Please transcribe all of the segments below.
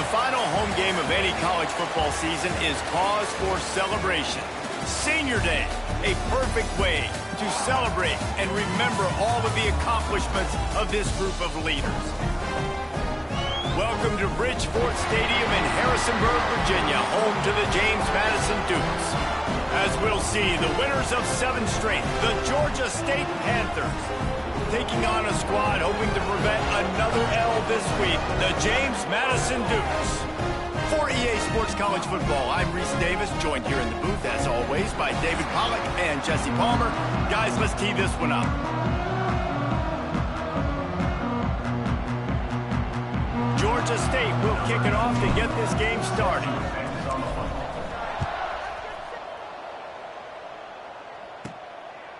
The final home game of any college football season is cause for celebration. Senior Day, a perfect way to celebrate and remember all of the accomplishments of this group of leaders. Welcome to Bridgeport Stadium in Harrisonburg, Virginia, home to the James Madison Dukes. As we'll see, the winners of 7 straight, the Georgia State Panthers, taking on a squad hoping to prevent another L this week, the James Madison Dukes. For EA Sports College Football, I'm Reese Davis, joined here in the booth, as always, by David Pollack and Jesse Palmer. Guys, let's tee this one up. Georgia State will kick it off to get this game started.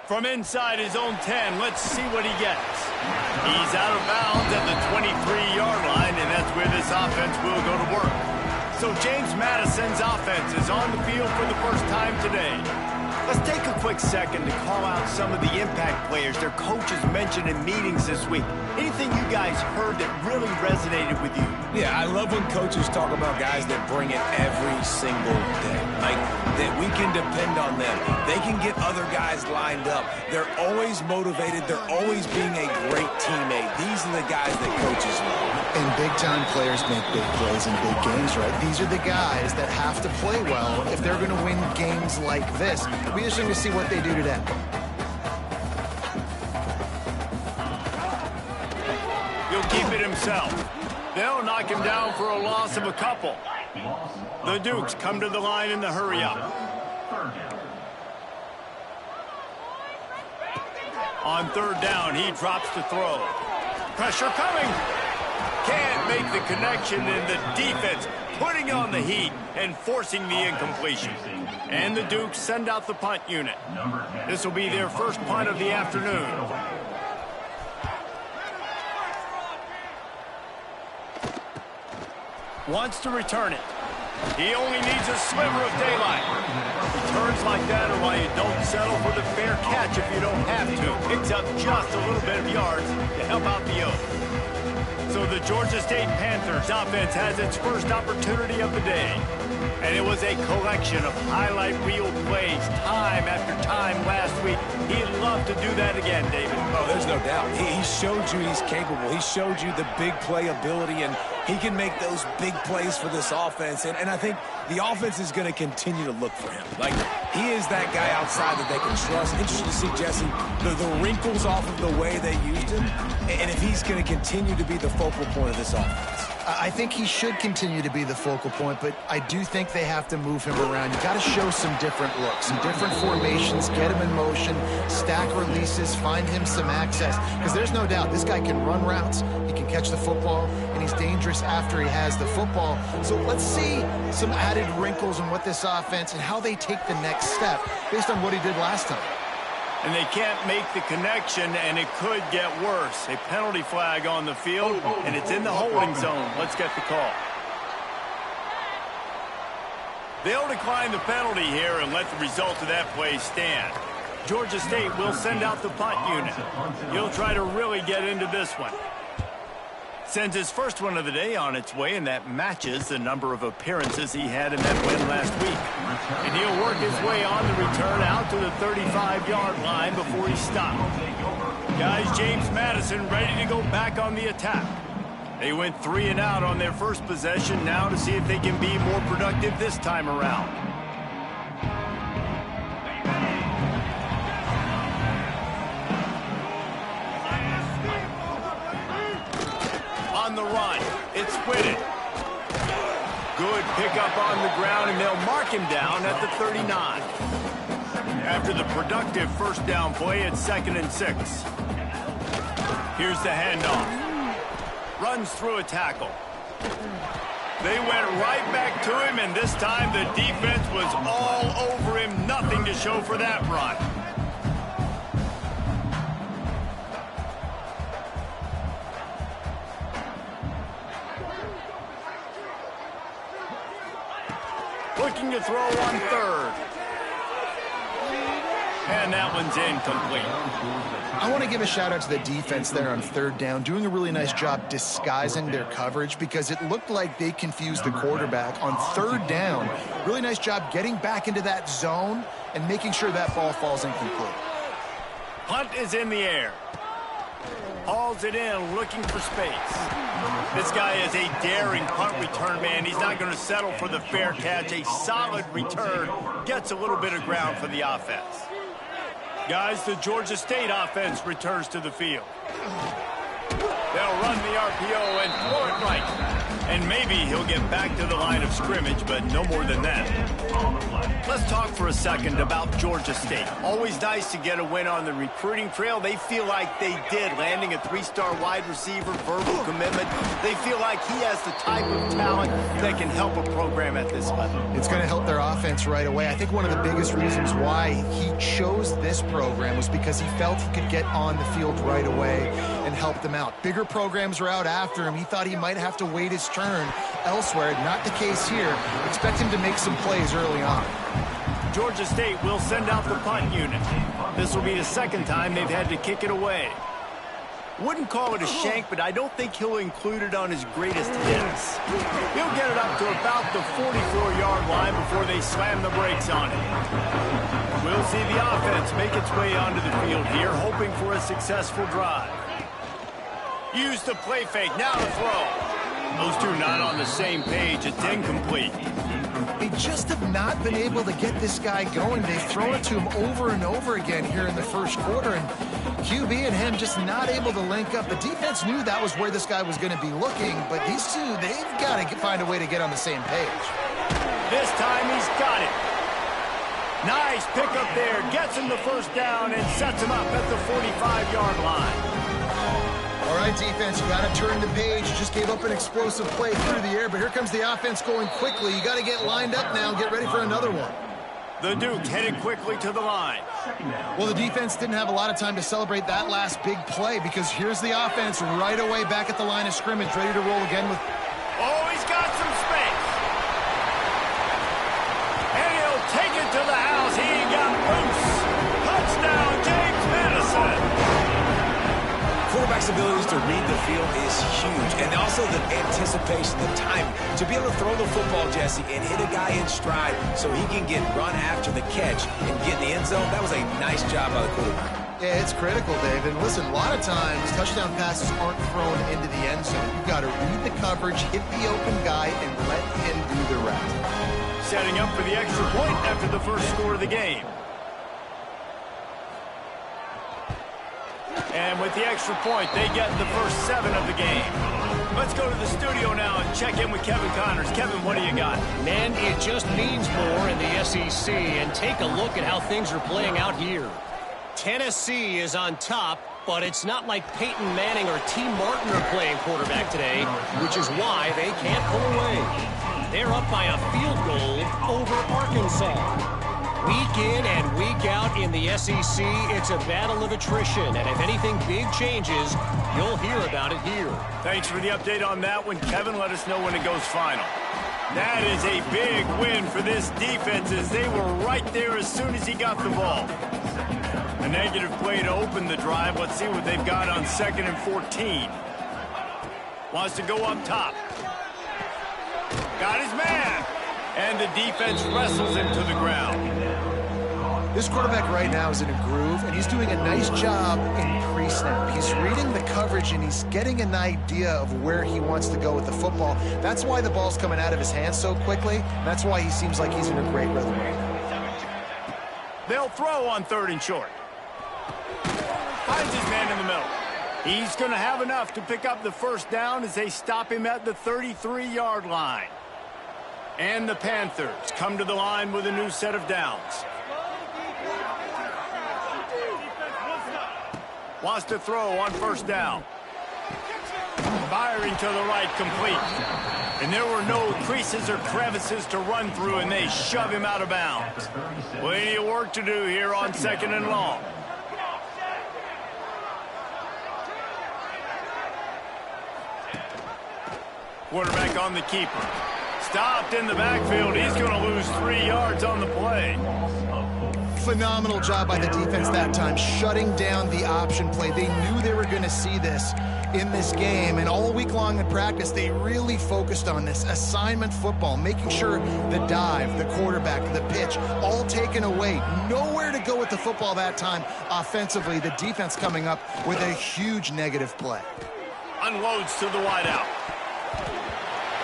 From inside his own 10, let's see what he gets. He's out of bounds at the 23-yard line, and that's where this offense will go to work. So James Madison's offense is on the field for the first time today. Let's take a quick second to call out some of the impact players their coaches mentioned in meetings this week. Anything you guys heard that really resonated with you? Yeah, I love when coaches talk about guys that bring it every single day. Like, that we can depend on them. They can get other guys lined up. They're always motivated. They're always being a great teammate. These are the guys that coaches love. And big-time players make big plays in big games, right? These are the guys that have to play well if they're going to win games like this. We just need to see what they do today. He'll keep it himself. They'll knock him down for a loss of a couple. The Dukes come to the line in the hurry-up. On 3rd down, he drops to throw. Pressure coming. Can't make the connection, and the defense putting on the heat and forcing the incompletion. And the Dukes send out the punt unit. This will be their first punt of the afternoon. Wants to return it. He only needs a sliver of daylight. Returns like that are why you don't settle for the fair catch if you don't have to. Picks up just a little bit of yards to help out the Oaks. So the Georgia State Panthers offense has its first opportunity of the day. And it was a collection of highlight reel plays time after time last week. He'd love to do that again, David. Oh, there's no doubt. He showed you he's capable. He showed you the big play ability, and he can make those big plays for this offense. And I think the offense is going to continue to look for him. Like, he is that guy outside that they can trust. Interesting to see, Jesse, the wrinkles off of the way they used him, and if he's going to continue to be the focal point of this offense. I think he should continue to be the focal point, but I do think they have to move him around. You got to show some different looks, some different formations, get him in motion, stack releases, find him some access. Because there's no doubt this guy can run routes, he can catch the football, and he's dangerous after he has the football. So let's see some added wrinkles in what this offense and how they take the next step based on what he did last time. And they can't make the connection, and it could get worse. A penalty flag on the field, and it's in the holding zone. Let's get the call. They'll decline the penalty here and let the result of that play stand. Georgia State will send out the punt unit. He'll try to really get into this one. Sends his first one of the day on its way, and that matches the number of appearances he had in that win last week. And he'll work his way on the return out to the 35-yard line before he stopped. Guys, James Madison ready to go back on the attack. They went 3 and out on their first possession, now to see if they can be more productive this time around. On the run, it's Whitted. Good pickup on the ground, and they'll mark him down at the 39. After the productive first down play, it's 2nd and 6. Here's the handoff. Runs through a tackle. They went right back to him, and this time the defense was all over him. Nothing to show for that run. Looking to throw on 3rd. And that one's incomplete. I want to give a shout out to the defense there on third down, doing a really nice job disguising their coverage because it looked like they confused the quarterback on third down. Really nice job getting back into that zone and making sure that ball falls incomplete. Punt is in the air. Hauls it in, looking for space. This guy is a daring punt return man. He's not going to settle for the fair catch. A solid return gets a little bit of ground for the offense. Guys, the Georgia State offense returns to the field. They'll run the RPO and throw it right. And maybe he'll get back to the line of scrimmage, but no more than that. Let's talk for a second about Georgia State. Always nice to get a win on the recruiting trail. They feel like they did, landing a 3-star wide receiver, verbal commitment. They feel like he has the type of talent that can help a program at this level. It's going to help their offense right away. I think one of the biggest reasons why he chose this program was because he felt he could get on the field right away and help them out. Bigger programs were out after him. He thought he might have to wait his turn elsewhere. Not the case here. Expect him to make some plays early on. Georgia State will send out the punt unit. This will be the second time they've had to kick it away. Wouldn't call it a shank, but I don't think he'll include it on his greatest hits. He'll get it up to about the 44-yard line before they slam the brakes on it. We'll see the offense make its way onto the field here, hoping for a successful drive. Use the play fake, now to throw. Those two not on the same page. It's incomplete. They just have not been able to get this guy going. They've thrown it to him over and over again here in the first quarter, and QB and him just not able to link up. The defense knew that was where this guy was going to be looking, but these two, they've got to find a way to get on the same page. This time he's got it. Nice pickup there. Gets him the first down and sets him up at the 45-yard line. All right, defense, you got to turn the page. You just gave up an explosive play through the air, but here comes the offense going quickly. You got to get lined up now and get ready for another one. The Duke headed quickly to the line. Well, the defense didn't have a lot of time to celebrate that last big play because here's the offense right away back at the line of scrimmage, ready to roll again with... Oh, he's got some space. And he'll take it to the house. He got loose. Touchdown, James Madison. Quarterback's abilities to read the field is huge, and also the anticipation, the time to be able to throw the football, Jesse, and hit a guy in stride so he can get run after the catch and get in the end zone. That was a nice job by the quarterback. Yeah, it's critical, Dave. And listen, a lot of times touchdown passes aren't thrown into the end zone. You've got to read the coverage, hit the open guy, and let him do the rest. Setting up for the extra point after the first score of the game. And with the extra point, they get the first 7 of the game. Let's go to the studio now and check in with Kevin Connors. Kevin, what do you got? Man, it just means more in the SEC. And take a look at how things are playing out here. Tennessee is on top, but it's not like Peyton Manning or T. Martin are playing quarterback today, which is why they can't pull away. They're up by a field goal over Arkansas. Week in and week out in the SEC, it's a battle of attrition. And if anything big changes, you'll hear about it here. Thanks for the update on that one, Kevin. Let us know when it goes final. That is a big win for this defense as they were right there as soon as he got the ball. A negative play to open the drive. Let's see what they've got on 2nd and 14. Wants to go up top. Got his man. And the defense wrestles him to the ground. This quarterback right now is in a groove, and he's doing a nice job in pre-snap. He's reading the coverage, and he's getting an idea of where he wants to go with the football. That's why the ball's coming out of his hands so quickly. That's why he seems like he's in a great rhythm right now. They'll throw on 3rd and short. Finds his man in the middle. He's going to have enough to pick up the first down as they stop him at the 33-yard line. And the Panthers come to the line with a new set of downs. Wants to throw on 1st down. Firing to the right, complete. And there were no creases or crevices to run through, and they shove him out of bounds. Plenty of work to do here on 2nd and long. Quarterback on the keeper. Stopped in the backfield. He's going to lose 3 yards on the play. Phenomenal job by the defense that time, shutting down the option play. They knew they were going to see this in this game, and all week long in practice, they really focused on this assignment football, making sure the dive, the quarterback, the pitch, all taken away. Nowhere to go with the football that time offensively. The defense coming up with a huge negative play. Unloads to the wideout.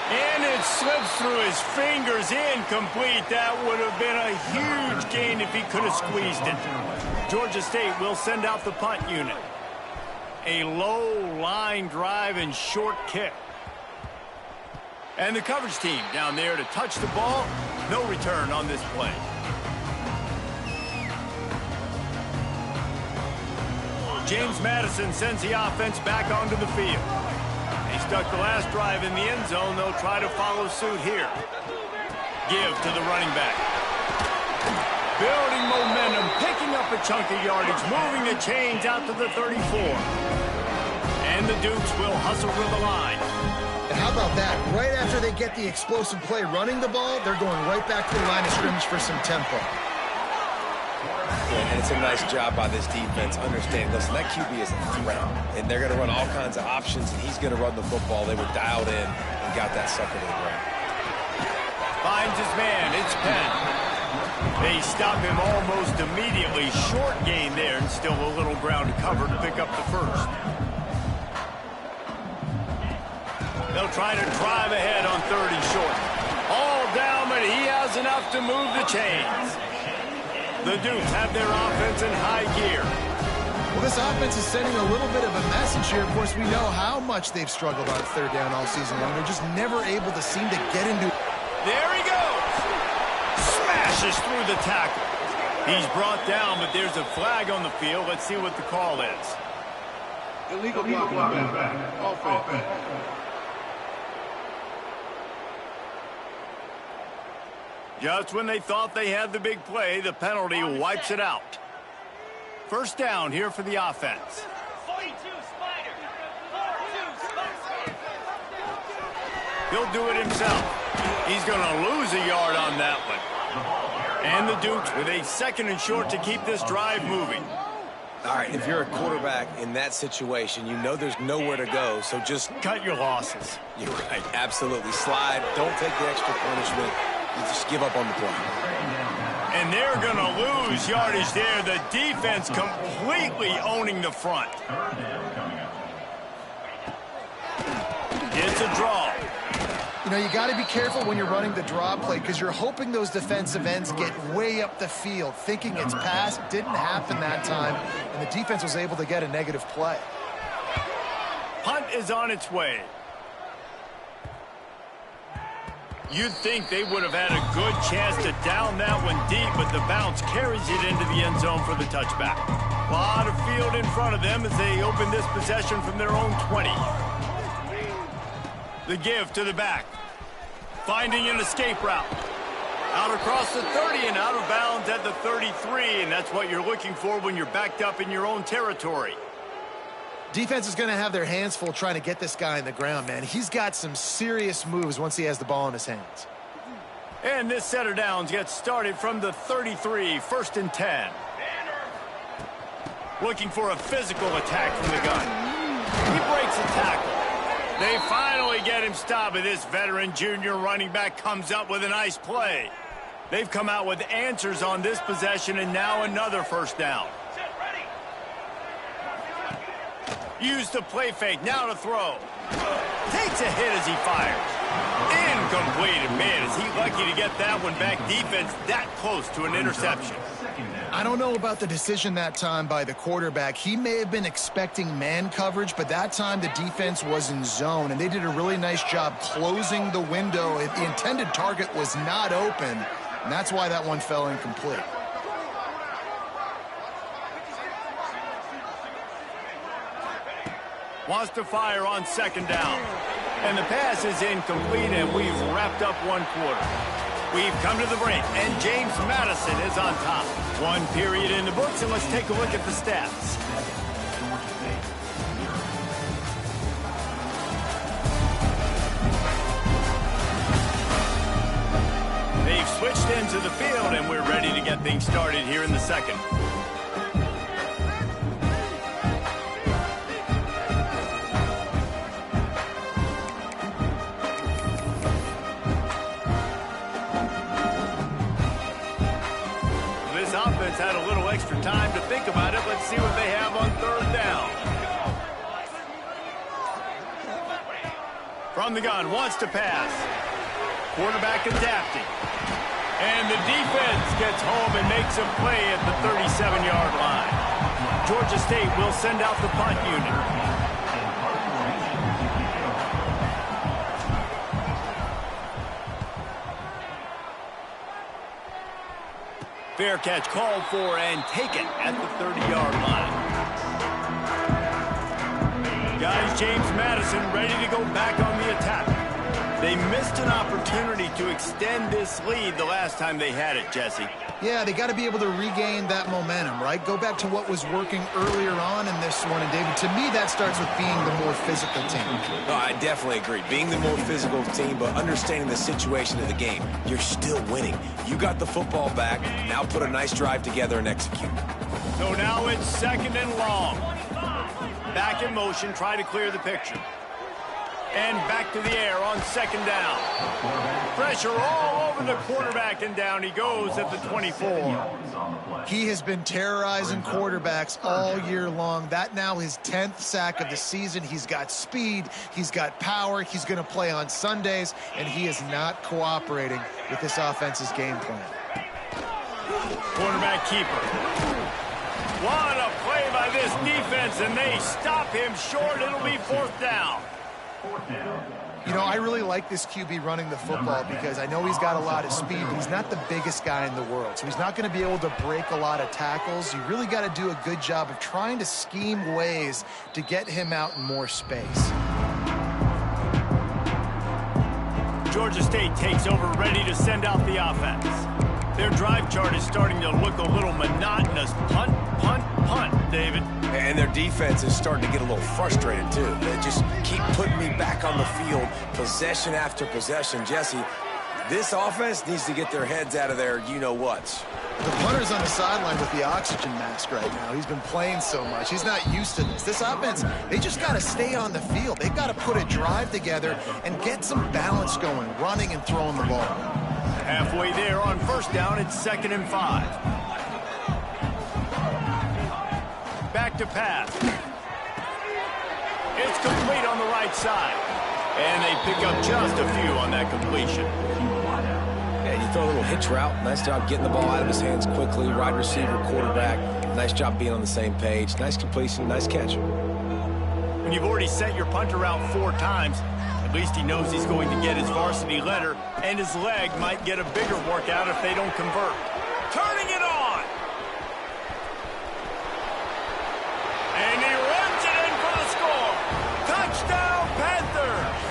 And it slips through his fingers, incomplete. That would have been a huge gain if he could have squeezed it. Georgia State will send out the punt unit. A low line drive and short kick. And the coverage team down there to touch the ball. No return on this play. James Madison sends the offense back onto the field. They stuck the last drive in the end zone. They'll try to follow suit here. Give to the running back. Building momentum, picking up a chunk of yardage, moving the chains out to the 34. And the Dukes will hustle for the line. And how about that? Right after they get the explosive play running the ball, they're going right back to the line of scrimmage for some tempo. And it's a nice job by this defense understanding, listen, that QB is a threat, and they're going to run all kinds of options, and he's going to run the football. They were dialed in and got that sucker to the ground. Finds his man. It's Penn. They stop him almost immediately. Short gain there, and still a little ground to cover to pick up the first. They'll try to drive ahead on 3rd and short. All down, but he has enough to move the chains. The Dukes have their offense in high gear. Well, this offense is sending a little bit of a message here. Of course, we know how much they've struggled on 3rd down all season long. They're just never able to seem to get into... There he goes! Smashes through the tackle. He's brought down, but there's a flag on the field. Let's see what the call is. Illegal blocking back. Offense. Just when they thought they had the big play, the penalty wipes it out. First down here for the offense. 42 Spider. 42 Spider. He'll do it himself. He's going to lose a yard on that one. And the Dukes with a 2nd and short to keep this drive moving. All right, if you're a quarterback in that situation, you know there's nowhere to go, so just... Cut your losses. You're right, absolutely. Slide, don't take the extra punishment. You just give up on the play. And they're going to lose yardage there. The defense completely owning the front. It's a draw. You know, you got to be careful when you're running the draw play because you're hoping those defensive ends get way up the field, thinking it's pass. Didn't happen that time, and the defense was able to get a negative play. Punt is on its way. You'd think they would have had a good chance to down that one deep, but the bounce carries it into the end zone for the touchback. A lot of field in front of them as they open this possession from their own 20. The give to the back. Finding an escape route. Out across the 30 and out of bounds at the 33, and that's what you're looking for when you're backed up in your own territory. Defense is going to have their hands full trying to get this guy in the ground, man. He's got some serious moves once he has the ball in his hands. And this set of downs gets started from the 33, 1st and 10. Looking for a physical attack from the gun. He breaks a tackle. They finally get him stopped, and this veteran junior running back comes up with a nice play. They've come out with answers on this possession, and now another first down. Use the play fake, now to throw. Takes a hit as he fires. Incomplete, and man, is he lucky to get that one back. Defense that close to an interception. I don't know about the decision that time by the quarterback. He may have been expecting man coverage, but that time the defense was in zone, and they did a really nice job closing the window. The intended target was not open, and that's why that one fell incomplete. Wants to fire on 2nd down. And the pass is incomplete, and we've wrapped up one quarter. We've come to the break, and James Madison is on top. One period in the books, and let's take a look at the stats. They've switched into the field, and we're ready to get things started here in the second. This offense had a little extra time to think about it. Let's see what they have on third down. From the gun, wants to pass. Quarterback adapting. And the defense gets home and makes a play at the 37-yard line. Georgia State will send out the punt unit. Fair catch called for and taken at the 30-yard line. Guys, James Madison ready to go back on the attack. They missed an opportunity to extend this lead the last time they had it, Jesse. Yeah, they got to be able to regain that momentum, right? Go back to what was working earlier on in this one. And, David, to me, that starts with being the more physical team. No, I definitely agree. Being the more physical team, but understanding the situation of the game. You're still winning. You got the football back. Now put a nice drive together and execute. So now it's second and long. Back in motion, try to clear the picture. And back to the air on second down. Pressure all over the quarterback, and down he goes at the 24. He has been terrorizing quarterbacks all year long. That now his 10th sack of the season. He's got speed. He's got power. He's going to play on Sundays, and he is not cooperating with this offense's game plan. Quarterback keeper. What a play by this defense, and they stop him short. It'll be fourth down. You know, I really like this QB running the football because I know he's got a lot of speed, but he's not the biggest guy in the world. So he's not going to be able to break a lot of tackles. You really got to do a good job of trying to scheme ways to get him out in more space. Georgia State takes over, ready to send out the offense. Their drive chart is starting to look a little monotonous. Punt, punt, punt, David. And their defense is starting to get a little frustrated, too. They just keep putting me back on the field, possession after possession. Jesse, this offense needs to get their heads out of their you-know-whats. The punter's on the sideline with the oxygen mask right now. He's been playing so much. He's not used to this. This offense, they just got to stay on the field. They've got to put a drive together and get some balance going, running and throwing the ball. Halfway there on first down, it's 2nd and 5. Back to pass. It's complete on the right side. And they pick up just a few on that completion. Yeah, you throw a little hitch route. Nice job getting the ball out of his hands quickly. Wide receiver, quarterback. Nice job being on the same page. Nice completion, nice catch. When you've already sent your punter out 4 times, at least he knows he's going to get his varsity letter, and his leg might get a bigger workout if they don't convert. Turning it on! And he runs it in for the score! Touchdown, Panthers!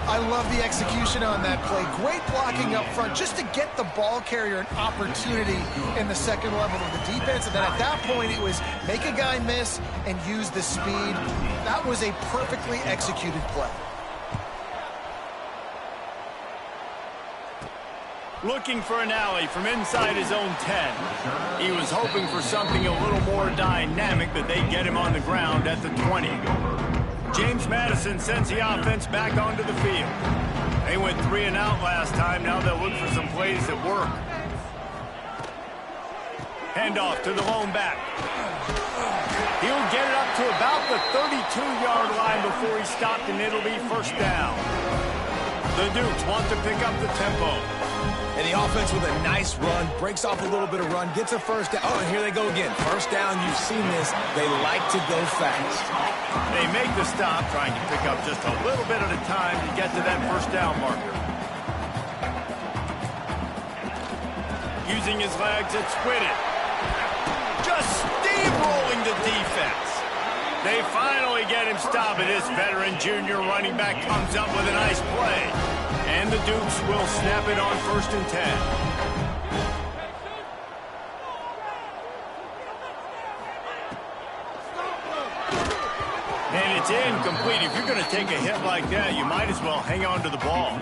I love the execution on that play. Great blocking up front just to get the ball carrier an opportunity in the second level of the defense. And then at that point, it was make a guy miss and use the speed. That was a perfectly executed play. Looking for an alley from inside his own 10. He was hoping for something a little more dynamic, but they get him on the ground at the 20. James Madison sends the offense back onto the field. They went 3 and out last time. Now they'll look for some plays that work. Handoff to the lone back. He'll get it up to about the 32-yard line before he's stopped, and it'll be first down. The Dukes want to pick up the tempo. And the offense with a nice run, breaks off a little bit of run, gets a first down. Oh, and here they go again. First down, you've seen this. They like to go fast. They make the stop, trying to pick up just a little bit at a time to get to that first down marker. Using his legs, it's Whitted. Just steamrolling the defense. They finally get him stopped, and this veteran junior running back comes up with a nice play. And the Dukes will snap it on 1st and 10. And it's incomplete. If you're going to take a hit like that, you might as well hang on to the ball.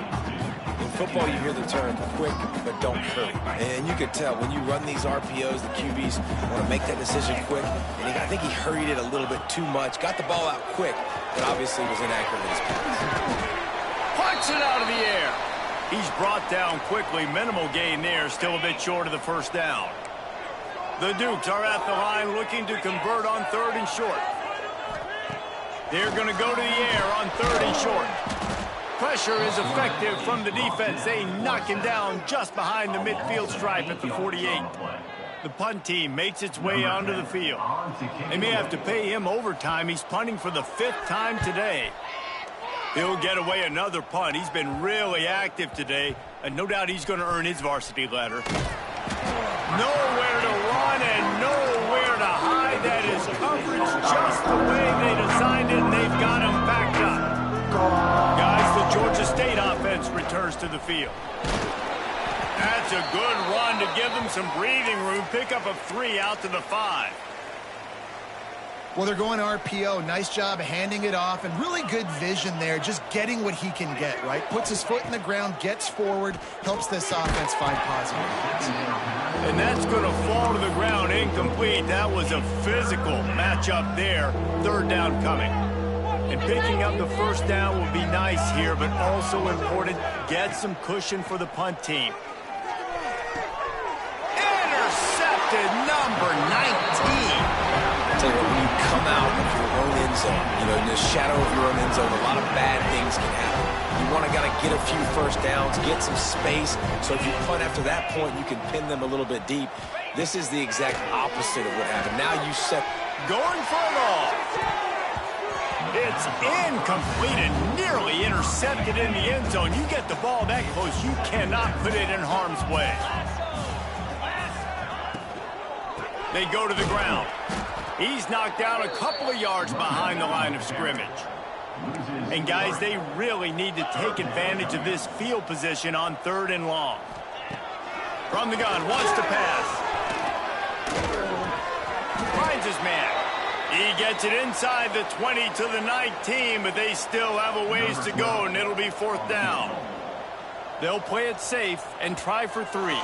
football, you hear the term quick, but don't hurry. And you can tell when you run these RPOs, the QBs want to make that decision quick. And I think he hurried it a little bit too much. Got the ball out quick, but obviously was inaccurate in his pass. Punts it out of the air. He's brought down quickly. Minimal gain there. Still a bit short of the first down. The Dukes are at the line looking to convert on 3rd and short. They're going to go to the air on 3rd and short. Pressure is effective from the defense. They knock him down just behind the midfield stripe at the 48. The punt team makes its way onto the field. They may have to pay him overtime. He's punting for the 5th time today. He'll get away another punt. He's been really active today, and no doubt he's going to earn his varsity letter. Nowhere to run and nowhere to hide. That is coverage just the way they designed it, and they've got him backed up. Guys, the Georgia State offense returns to the field. That's a good run to give them some breathing room. Pick up of 3 out to the 5. Well, they're going RPO. Nice job handing it off, and really good vision there, just getting what he can get, right? Puts his foot in the ground, gets forward, helps this offense find positive points. And that's going to fall to the ground incomplete. That was a physical matchup there. 3rd down coming. And picking up the first down will be nice here, but also important, get some cushion for the punt team. Intercepted, number 19. Tell you what, when you come out of your own end zone, in the shadow of your own end zone, a lot of bad things can happen. You want to get a few first downs, get some space, so if you punt after that point, you can pin them a little bit deep. This is the exact opposite of what happened. Now you set... Going for it all. It's incomplete and nearly intercepted in the end zone. You get the ball that close, you cannot put it in harm's way. They go to the ground. He's knocked down a couple of yards behind the line of scrimmage. And, guys, they really need to take advantage of this field position on 3rd and long. From the gun, wants to pass. Finds his man. He gets it inside the 20 to the 19, but they still have a ways to go, and it'll be 4th down. They'll play it safe and try for 3.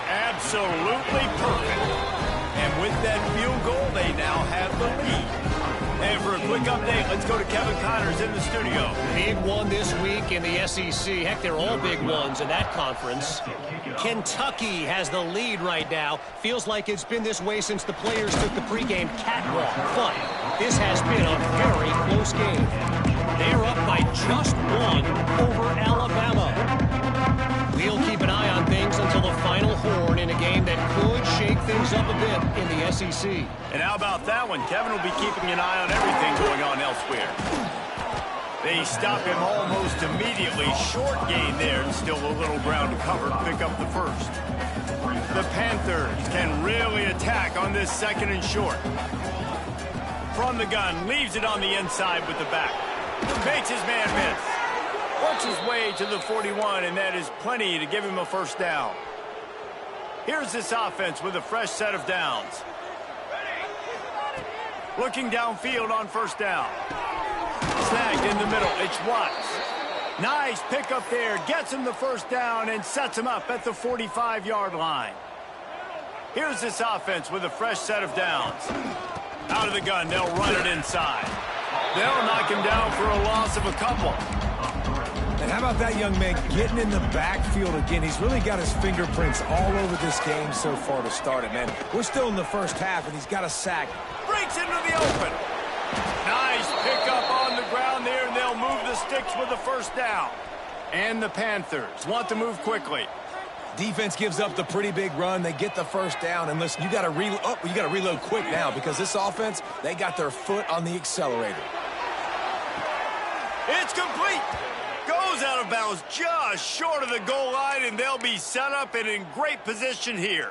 Absolutely perfect. And with that field goal, they now have the lead. And for a quick update, let's go to Kevin Connors in the studio. Big one this week in the SEC. Heck, they're all big ones in that conference. Kentucky has the lead right now. Feels like it's been this way since the players took the pregame catwalk. But this has been a very close game. They're up by just 1 over Alabama. We'll keep an eye on things until the final horn in a game that could shake things up a bit in the SEC. And how about that one? Kevin will be keeping an eye on everything going on elsewhere. They stop him almost immediately. Short gain there, and still a little ground to cover to pick up the first. The Panthers can really attack on this 2nd and short. From the gun, leaves it on the inside with the back. Makes his man miss. Works his way to the 41, and that is plenty to give him a first down. Here's this offense with a fresh set of downs. Looking downfield on first down. Snagged in the middle. It's Watts. Nice pickup there. Gets him the first down and sets him up at the 45-yard line. Here's this offense with a fresh set of downs. Out of the gun, they'll run it inside. They'll knock him down for a loss of a couple. And how about that young man getting in the backfield again? He's really got his fingerprints all over this game so far to start it, man. We're still in the first half, and he's got a sack. Breaks into the open. Nice pickup on the ground there, and they'll move the sticks with the first down. And the Panthers want to move quickly. Defense gives up the pretty big run. They get the first down, and listen, you got to reload quick now because this offense, they got their foot on the accelerator. It's complete. Goes out of bounds just short of the goal line, and they'll be set up and in great position here.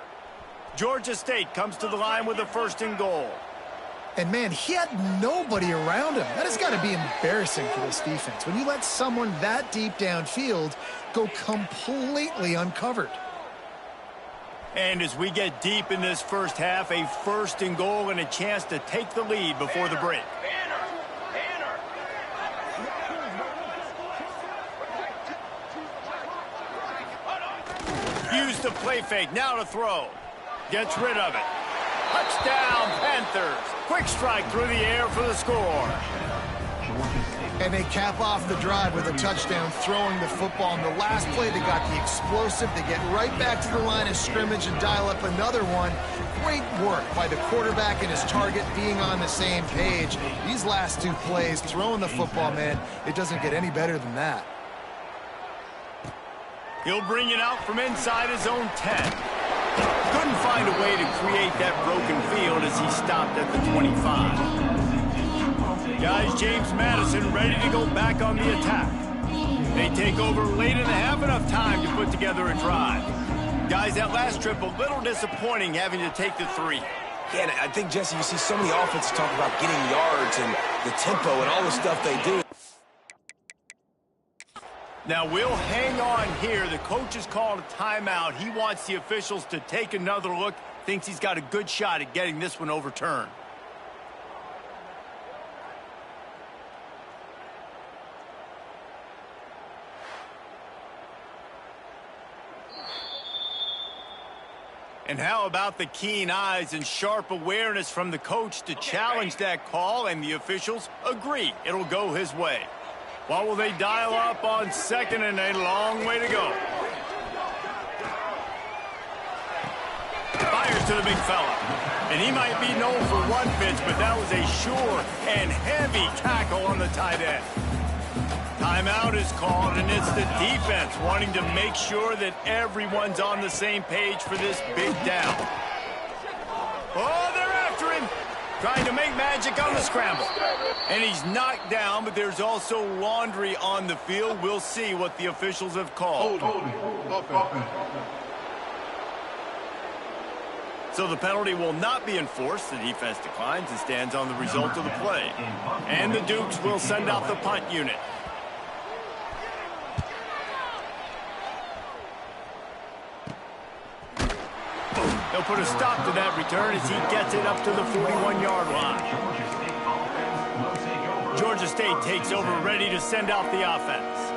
Georgia State comes to the line with a 1st and goal. And, man, he had nobody around him. That has got to be embarrassing for this defense. When you let someone that deep downfield go completely uncovered. And as we get deep in this first half, a 1st and goal and a chance to take the lead before the break. used the play fake. Now to throw. Gets rid of it. Touchdown, Panthers. Quick strike through the air for the score. And they cap off the drive with a touchdown, throwing the football. In the last play, they got the explosive. They get right back to the line of scrimmage and dial up another one. Great work by the quarterback and his target being on the same page. These last two plays, throwing the football, man, it doesn't get any better than that. He'll bring it out from inside his own 10. Couldn't find a way to create that broken field as he stopped at the 25. Guys, James Madison ready to go back on the attack. They take over late in the half, enough time to put together a drive. Guys, that last trip a little disappointing having to take the 3. Yeah, and I think, Jesse, you see so many offenses talk about getting yards and the tempo and all the stuff they do. Now, we'll hang on here. The coach has called a timeout. He wants the officials to take another look. Thinks he's got a good shot at getting this one overturned. And how about the keen eyes and sharp awareness from the coach to challenge that call, and the officials agree it'll go his way. What will they dial up on second and a long way to go? Fires to the big fella. And he might be known for one pitch, but that was a sure and heavy tackle on the tight end. Timeout is called, and it's the defense wanting to make sure that everyone's on the same page for this big down. Oh, they're after him. Trying to make magic on the scramble. And he's knocked down, but there's also laundry on the field. We'll see what the officials have called. So the penalty will not be enforced. The defense declines and stands on the result of the play. And the Dukes will send out the punt unit. They'll put a stop to that return as he gets it up to the 41-yard line. Georgia State takes over, ready to send out the offense.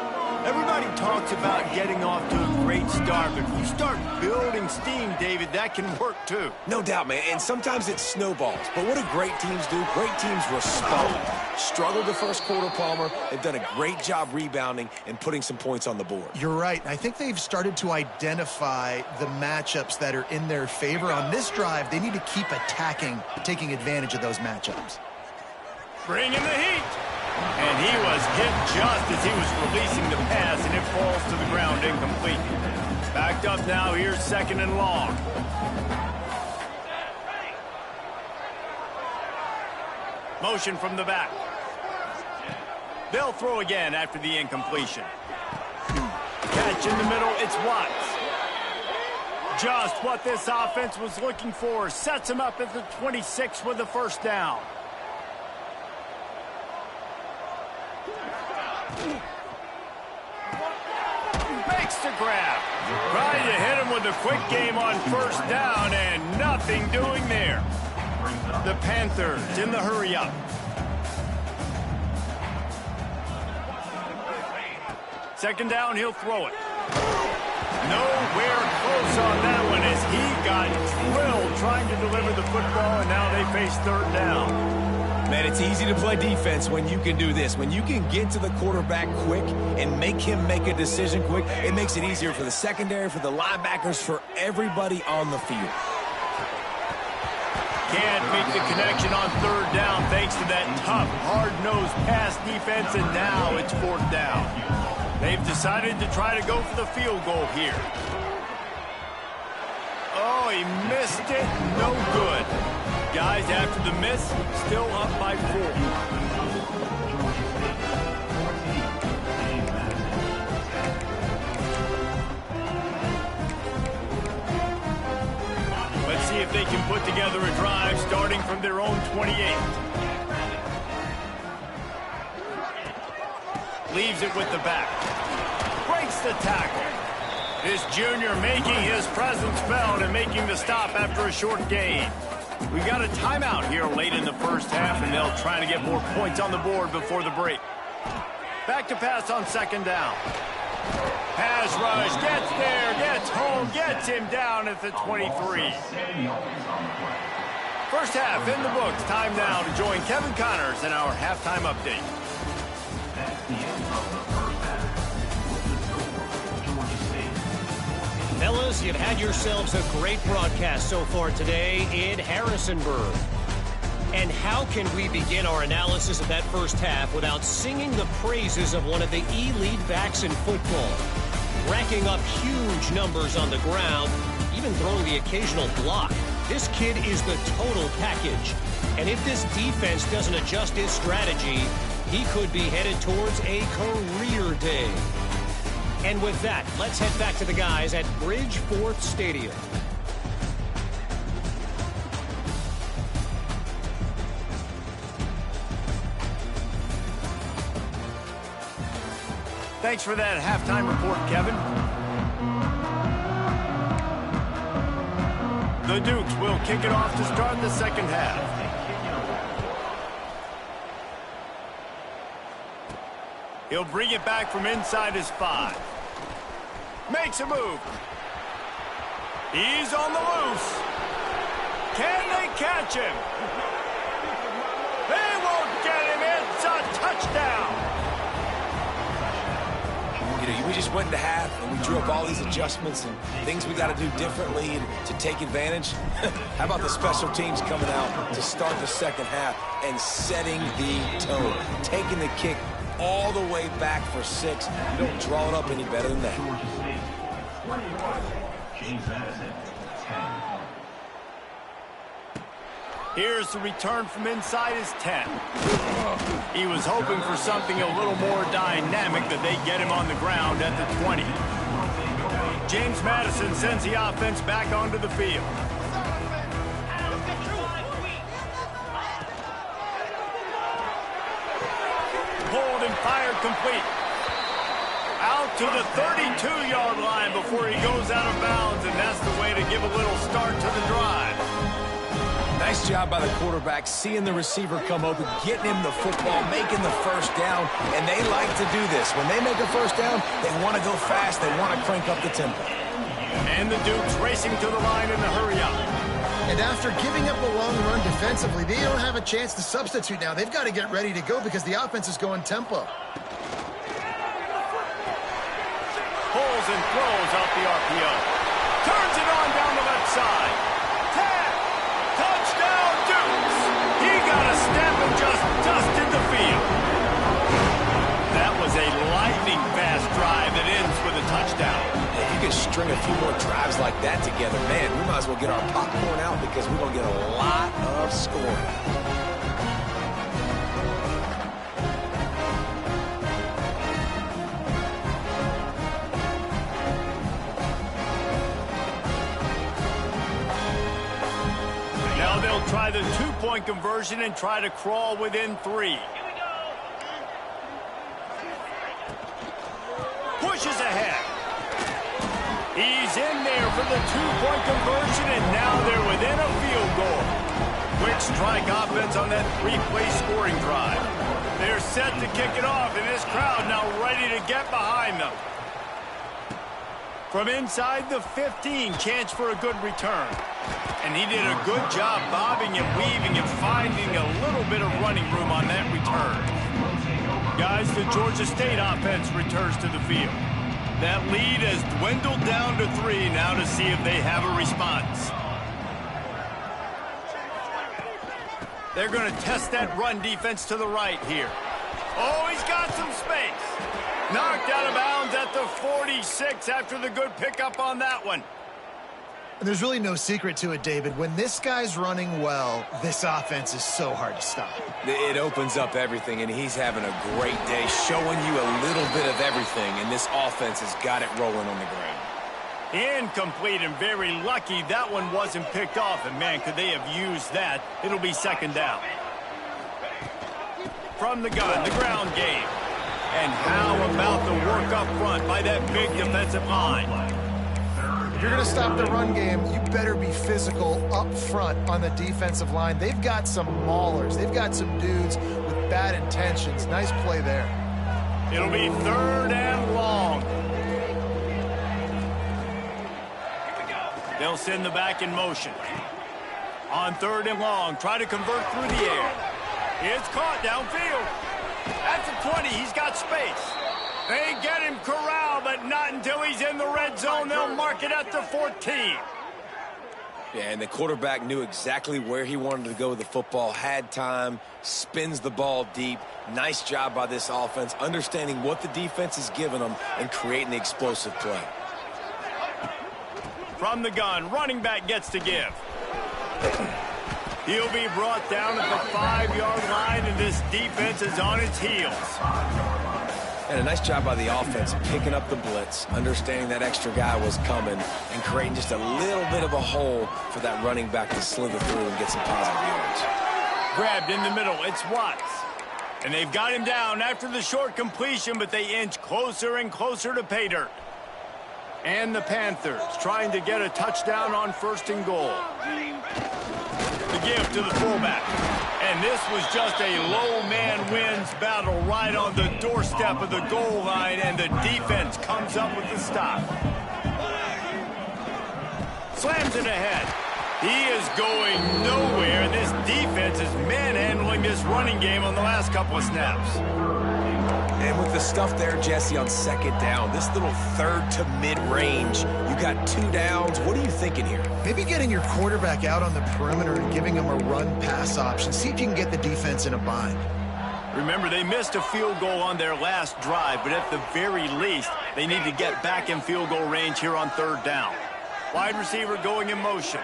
Everybody talks about getting off to a great start, but if you start building steam, David, that can work too. No doubt, man, and sometimes it snowballs. But what do great teams do? Great teams respond. Struggled the first quarter, Palmer. They've done a great job rebounding and putting some points on the board. You're right. I think they've started to identify the matchups that are in their favor. On this drive, they need to keep attacking, taking advantage of those matchups. Bring in the heat. And he was hit just as he was releasing the pass, and it falls to the ground incomplete. Backed up now, here's second and long. Motion from the back. They'll throw again after the incompletion. Catch in the middle, it's Watts. Just what this offense was looking for. Sets him up at the 26 with the first down. Makes the grab. Trying to hit him with a quick game on first down, and nothing doing there. The Panthers in the hurry-up. Second down, he'll throw it. Nowhere close on that one as he got drilled trying to deliver the football, and now they face third down. Man, it's easy to play defense when you can do this. When you can get to the quarterback quick and make him make a decision quick, it makes it easier for the secondary, for the linebackers, for everybody on the field. Can't make the connection on third down thanks to that tough, hard-nosed pass defense, and now it's fourth down. They've decided to try to go for the field goal here. Oh, he missed it. No good. Guys, after the miss, still up by 4. Let's see if they can put together a drive starting from their own 28. Leaves it with the back. Breaks the tackle. This junior making his presence felt and making the stop after a short gain. We got a timeout here late in the first half, and they'll try to get more points on the board before the break. Back to pass on second down. Pass rush, gets there, gets home, gets him down at the 23. First half in the books. Time now to join Kevin Connors in our halftime update. Fellas, you've had yourselves a great broadcast so far today in Harrisonburg. And how can we begin our analysis of that first half without singing the praises of one of the elite backs in football? Racking up huge numbers on the ground, even throwing the occasional block. This kid is the total package. And if this defense doesn't adjust his strategy, he could be headed towards a career day. And with that, let's head back to the guys at Bridgeforth Stadium. Thanks for that halftime report, Kevin. The Dukes will kick it off to start the second half. He'll bring it back from inside his 5. Makes a move. He's on the loose. Can they catch him? They won't get him. It's a touchdown. We just went into half and we drew up all these adjustments and things we got to do differently and to take advantage. How about the special teams coming out to start the second half and setting the tone, taking the kick all the way back for 6. You don't draw it up any better than that. Here's the return from inside his 10. He was hoping for something a little more dynamic, that they get him on the ground at the 20. James Madison sends the offense back onto the field. Pulled and fired complete. Out to the 32-yard line before he goes out of bounds, and that's the way to give a little start to the drive. Nice job by the quarterback, seeing the receiver come open, getting him the football, making the first down, and they like to do this. When they make a first down, they want to go fast, they want to crank up the tempo. And the Dukes racing to the line in the hurry-up. And after giving up a long run defensively, they don't have a chance to substitute now. They've got to get ready to go because the offense is going tempo. Pulls and throws out the RPO. Turns it on down the left side. Tap! Touchdown, Dukes! He got a step and just dusted the field. That was a lightning-fast drive that ends with a touchdown. If you could string a few more drives like that together, man, we might as well get our popcorn out because we're going to get a lot of scoring. Now they'll try the two-point conversion and try to crawl within 3. Pushes ahead. He's in there for the two-point conversion, and now they're within a field goal. Quick strike offense on that 3-play scoring drive. They're set to kick it off, and this crowd now ready to get behind them. From inside the 15, chance for a good return. And he did a good job bobbing and weaving and finding a little bit of running room on that return. Guys, the Georgia State offense returns to the field. That lead has dwindled down to 3 now to see if they have a response. They're going to test that run defense to the right here. Oh, he's got some space. Knocked out of bounds at the 46 after the good pickup on that one. And there's really no secret to it, David. When this guy's running well, this offense is so hard to stop. It opens up everything, and he's having a great day, showing you a little bit of everything, and this offense has got it rolling on the ground. Incomplete, and very lucky that one wasn't picked off. And, man, could they have used that? It'll be second down. From the gun, the ground game. And how about the work up front by that big defensive line? If you're going to stop the run game, you better be physical up front on the defensive line. They've got some maulers. They've got some dudes with bad intentions. Nice play there. It'll be 3rd and long. They'll send the back in motion. On 3rd and long, try to convert through the air. It's caught downfield. At the 20, he's got space. They get him corralled, but not until he's in the red zone. They'll mark it at the 14. Yeah, and the quarterback knew exactly where he wanted to go with the football, had time, spins the ball deep. Nice job by this offense, understanding what the defense is giving them and creating the explosive play. From the gun, running back gets to give. He'll be brought down at the 5-yard line, and this defense is on its heels. And a nice job by the offense picking up the blitz, understanding that extra guy was coming, and creating just a little bit of a hole for that running back to slither through and get some positive yards. Grabbed in the middle, it's Watts. And they've got him down after the short completion, but they inch closer and closer to pay dirt. And the Panthers trying to get a touchdown on 1st and goal. The give to the fullback. And this was just a low man wins battle right on the doorstep of the goal line, and the defense comes up with the stop. Slams it ahead. He is going nowhere, and this defense is manhandling this running game on the last couple of snaps. And with the stuff there, Jesse, on 2nd down, this little 3rd to mid-range, you got 2 downs. What are you thinking here? Maybe getting your quarterback out on the perimeter and giving him a run-pass option. See if you can get the defense in a bind. Remember, they missed a field goal on their last drive, but at the very least, they need to get back in field goal range here on 3rd down. Wide receiver going in motion.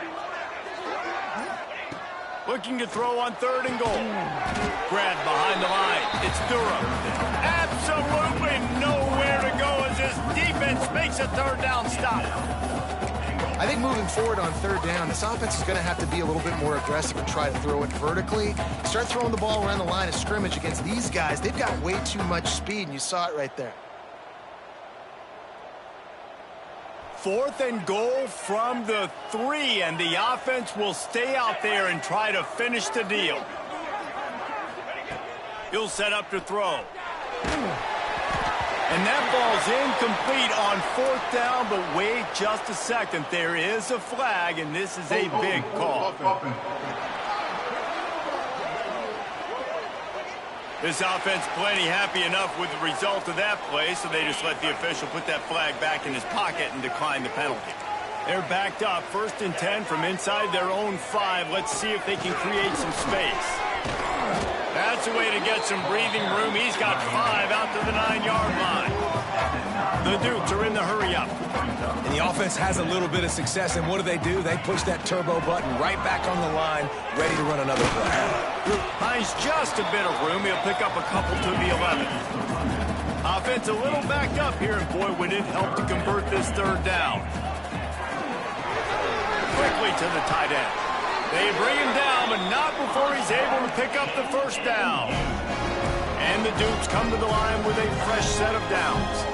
Looking to throw on 3rd and goal. Grabbed behind the line. It's Durham. Absolutely nowhere to go as this defense makes a 3rd down stop. I think moving forward on 3rd down, this offense is going to have to be a little bit more aggressive and try to throw it vertically. Start throwing the ball around the line of scrimmage against these guys. They've got way too much speed, and you saw it right there. 4th and goal from the 3, and the offense will stay out there and try to finish the deal. He'll set up to throw. And that ball's incomplete on 4th down, but wait just a second. There is a flag, and this is a big call. This offense plenty happy enough with the result of that play, so they just let the official put that flag back in his pocket and decline the penalty. They're backed up, 1st and 10 from inside their own 5. Let's see if they can create some space. That's a way to get some breathing room. He's got 5 out to the 9-yard line. The Dukes are in the hurry-up. And the offense has a little bit of success, and what do? They push that turbo button right back on the line, ready to run another play. Finds just a bit of room. He'll pick up a couple to the 11. Offense a little backed up here, and boy, would it help to convert this 3rd down. Quickly to the tight end. They bring him down, but not before he's able to pick up the 1st down. And the Dukes come to the line with a fresh set of downs.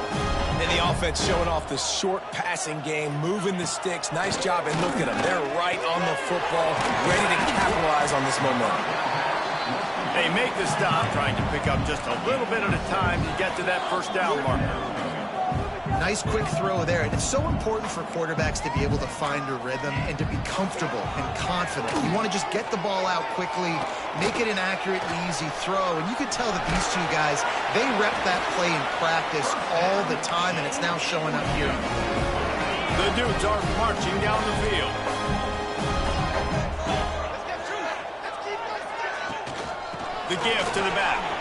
And the offense showing off the short passing game, moving the sticks. Nice job, and look at them. They're right on the football, ready to capitalize on this momentum. They make the stop, trying to pick up just a little bit at a time to get to that 1st down marker. Nice quick throw there. And it's so important for quarterbacks to be able to find a rhythm and to be comfortable and confident. You want to just get the ball out quickly, make it an accurate, easy throw. And you could tell that these 2 guys, they rep that play in practice all the time, and it's now showing up here. The Dukes are marching down the field. The give to the back.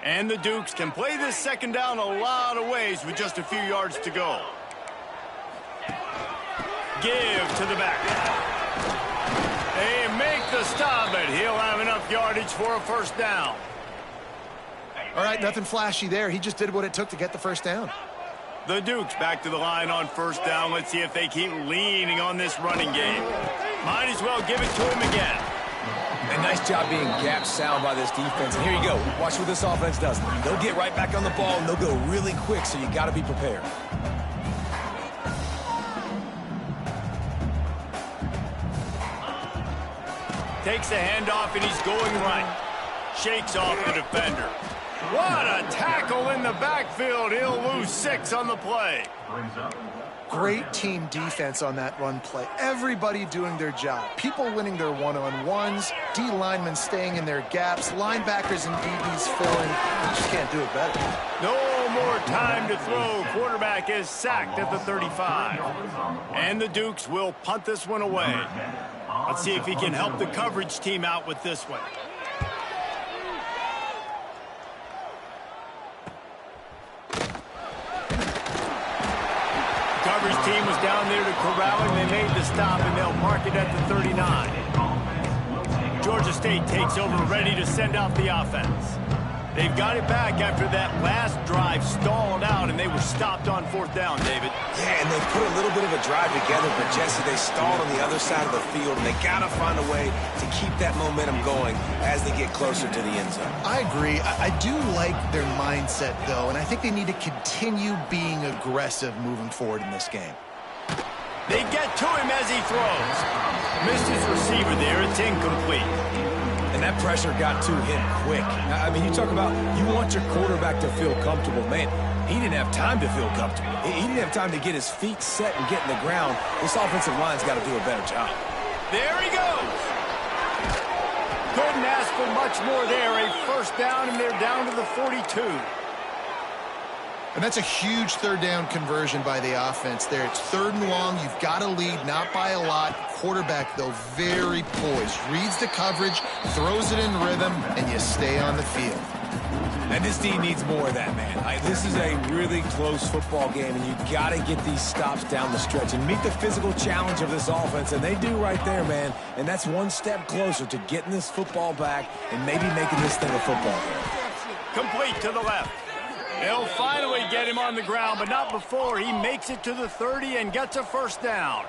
And the Dukes can play this 2nd down a lot of ways with just a few yards to go. Give to the back. They make the stop, but he'll have enough yardage for a 1st down. All right, nothing flashy there. He just did what it took to get the 1st down. The Dukes back to the line on 1st down. Let's see if they keep leaning on this running game. Might as well give it to him again. And nice job being gap sound by this defense. And here you go. Watch what this offense does. They'll get right back on the ball, and they'll go really quick, so you got to be prepared. Takes the handoff, and he's going right. Shakes off the defender. What a tackle in the backfield. He'll lose 6 on the play. Great team defense on that run play. Everybody doing their job. People winning their one-on-ones, D linemen staying in their gaps, linebackers and DBs filling. You just can't do it better. No more time to throw. Quarterback is sacked at the 35. And the Dukes will punt this one away. Let's see if he can help the coverage team out with this one. Coverage team was down there to corral him. They made the stop, and they'll mark it at the 39. Georgia State takes over, ready to send out the offense. They've got it back after that last drive stalled out, and they were stopped on 4th down, David. Yeah, and they put a little bit of a drive together, but Jesse, they stalled on the other side of the field, and they got to find a way to keep that momentum going as they get closer to the end zone. I agree. I do like their mindset, though, and I think they need to continue being aggressive moving forward in this game. They get to him as he throws. Missed his receiver there. It's incomplete. And that pressure got to him quick. I mean, you talk about you want your quarterback to feel comfortable. Man, he didn't have time to feel comfortable. He didn't have time to get his feet set and get in the ground. This offensive line's got to do a better job. There he goes. Couldn't ask for much more there. A 1st down, and they're down to the 42. And that's a huge 3rd down conversion by the offense there. It's 3rd and long. You've got to lead, not by a lot. Quarterback, though, very poised. Reads the coverage, throws it in rhythm, and you stay on the field. And this team needs more of that, man. This is a really close football game, and you got to get these stops down the stretch and meet the physical challenge of this offense, and they do right there, man. And that's one step closer to getting this football back and maybe making this thing a football game. Complete to the left. They'll finally get him on the ground, but not before he makes it to the 30 and gets a 1st down.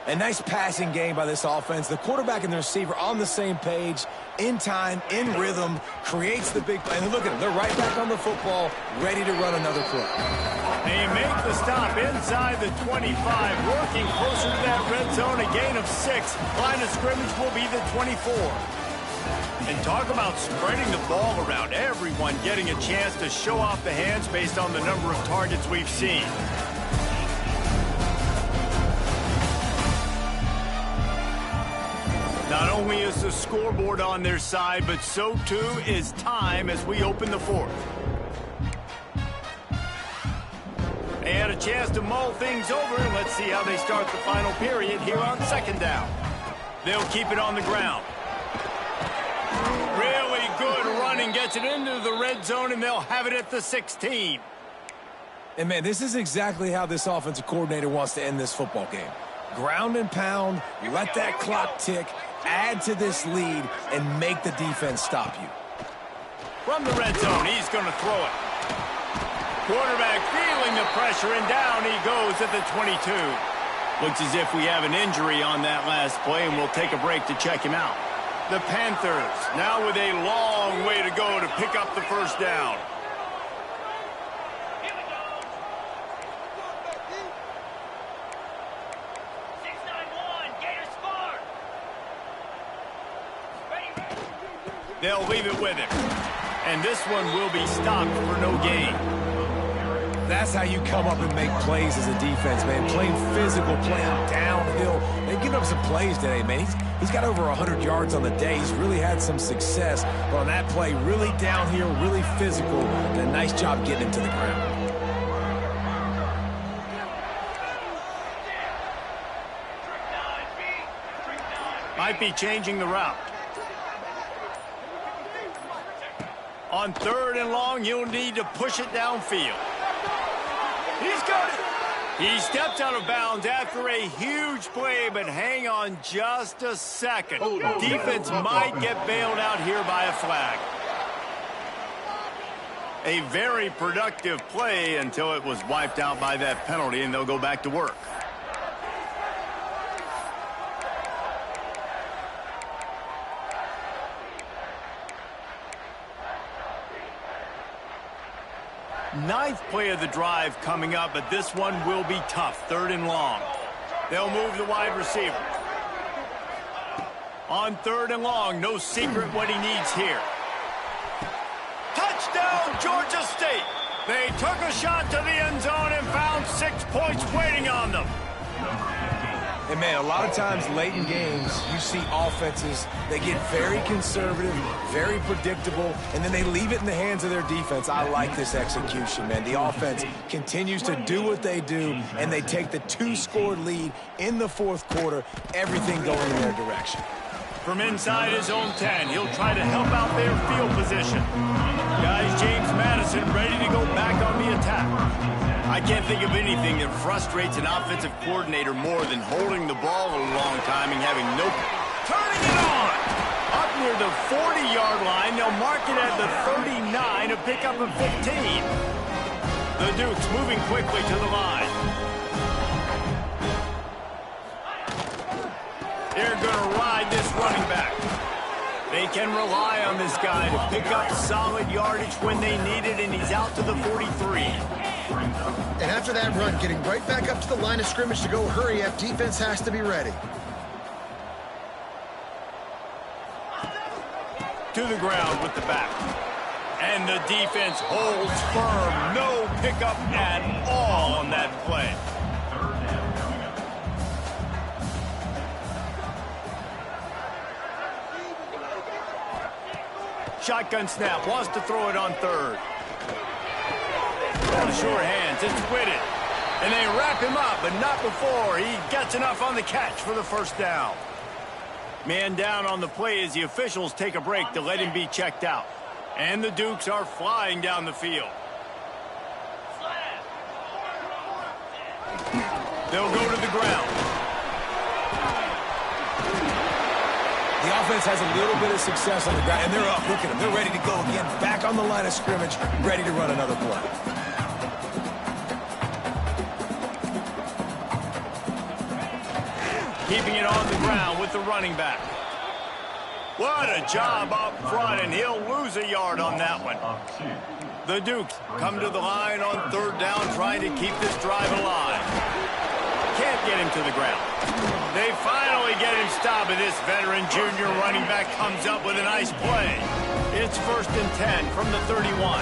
A nice passing game by this offense. The quarterback and the receiver on the same page, in time, in rhythm, creates the big play. And look at them. They're right back on the football, ready to run another play. They make the stop inside the 25, working closer to that red zone, a gain of 6. Line of scrimmage will be the 24. And talk about spreading the ball around. Everyone getting a chance to show off the hands based on the number of targets we've seen. Not only is the scoreboard on their side, but so too is time as we open the 4th. They had a chance to mull things over. Let's see how they start the final period here on 2nd down. They'll keep it on the ground. Really good running, gets it into the red zone, and they'll have it at the 16. And, man, this is exactly how this offensive coordinator wants to end this football game. Ground and pound, let that clock tick, add to this lead, and make the defense stop you. From the red zone, he's going to throw it. Quarterback feeling the pressure, and down he goes at the 22. Looks as if we have an injury on that last play, and we'll take a break to check him out. The Panthers now with a long way to go to pick up the 1st down. They'll leave it with him. And this one will be stopped for no gain. That's how you come up and make plays as a defense, man. Playing physical, playing downhill. They've given up some plays today, man. He's got over 100 yards on the day. He's really had some success. But on that play, really downhill, really physical, and a nice job getting him to the ground. Might be changing the route. On 3rd and long, you'll need to push it downfield. He's got it. He stepped out of bounds after a huge play, but hang on just a second. Defense might get bailed out here by a flag. A very productive play until it was wiped out by that penalty, and they'll go back to work. Ninth play of the drive coming up, but this one will be tough. 3rd and long. They'll move the wide receiver. On 3rd and long, no secret what he needs here. Touchdown, Georgia State! They took a shot to the end zone and found 6 points waiting on them. And, man, a lot of times late in games, you see offenses, they get very conservative, very predictable, and then they leave it in the hands of their defense. I like this execution, man. The offense continues to do what they do, and they take the 2-score lead in the 4th quarter, everything going in their direction. From inside his own 10, he'll try to help out their field position. Guys, James Madison ready to go back on the attack. I can't think of anything that frustrates an offensive coordinator more than holding the ball a long time and having no... Turning it on! Up near the 40-yard line, they'll mark it at the 39, a pickup of 15. The Dukes moving quickly to the line. They're going to ride this running back. They can rely on this guy to pick up solid yardage when they need it, and he's out to the 43. And after that run, getting right back up to the line of scrimmage to go hurry up, defense has to be ready. To the ground with the back. And the defense holds firm. No pickup at all on that play. Shotgun snap, wants to throw it on 3rd. On sure hands, it's Whitted. And they wrap him up, but not before he gets enough on the catch for the 1st down. Man down on the play as the officials take a break to let him be checked out. And the Dukes are flying down the field. They'll go to the ground. The offense has a little bit of success on the ground, and they're up. Look at them. They're ready to go again. Back on the line of scrimmage, ready to run another play. Keeping it on the ground with the running back. What a job up front, and he'll lose a yard on that one. The Dukes come to the line on 3rd down, trying to keep this drive alive. Can't get him to the ground. They finally get him stopped, and this veteran junior running back comes up with a nice play. It's 1st and 10 from the 31.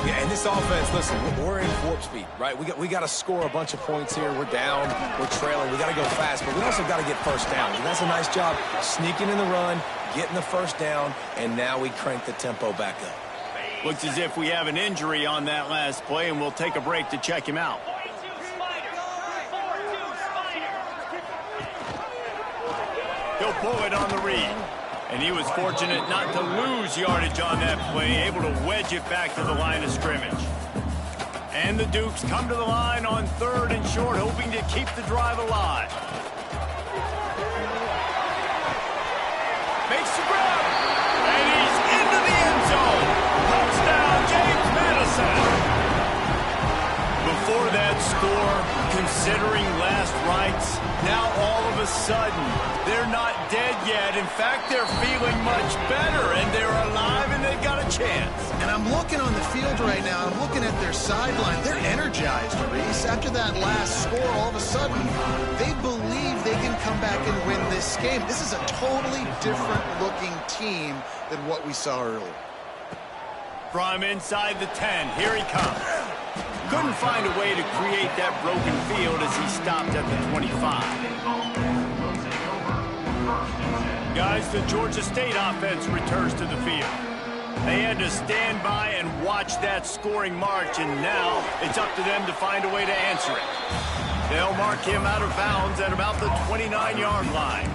Yeah, and this offense, listen, we're in warp speed, right? We got to score a bunch of points here. We're down, we're trailing. We got to go fast, but we also got to get 1st down. And that's a nice job sneaking in the run, getting the 1st down, and now we crank the tempo back up. Looks as if we have an injury on that last play, and we'll take a break to check him out. He'll pull it on the read. And he was fortunate not to lose yardage on that play, able to wedge it back to the line of scrimmage. And the Dukes come to the line on 3rd and short, hoping to keep the drive alive. Makes the grab, and he's into the end zone. Touchdown, James Madison. Before that score, considering last rites, now all of a sudden, they're not dead yet. In fact, they're feeling much better, and they're alive, and they've got a chance. And I'm looking on the field right now. I'm looking at their sideline. They're energized, Reese. After that last score, all of a sudden, they believe they can come back and win this game. This is a totally different-looking team than what we saw earlier. From inside the 10, here he comes. Couldn't find a way to create that broken field as he stopped at the 25. Guys, the Georgia State offense returns to the field. They had to stand by and watch that scoring march, and now it's up to them to find a way to answer it. They'll mark him out of bounds at about the 29-yard line.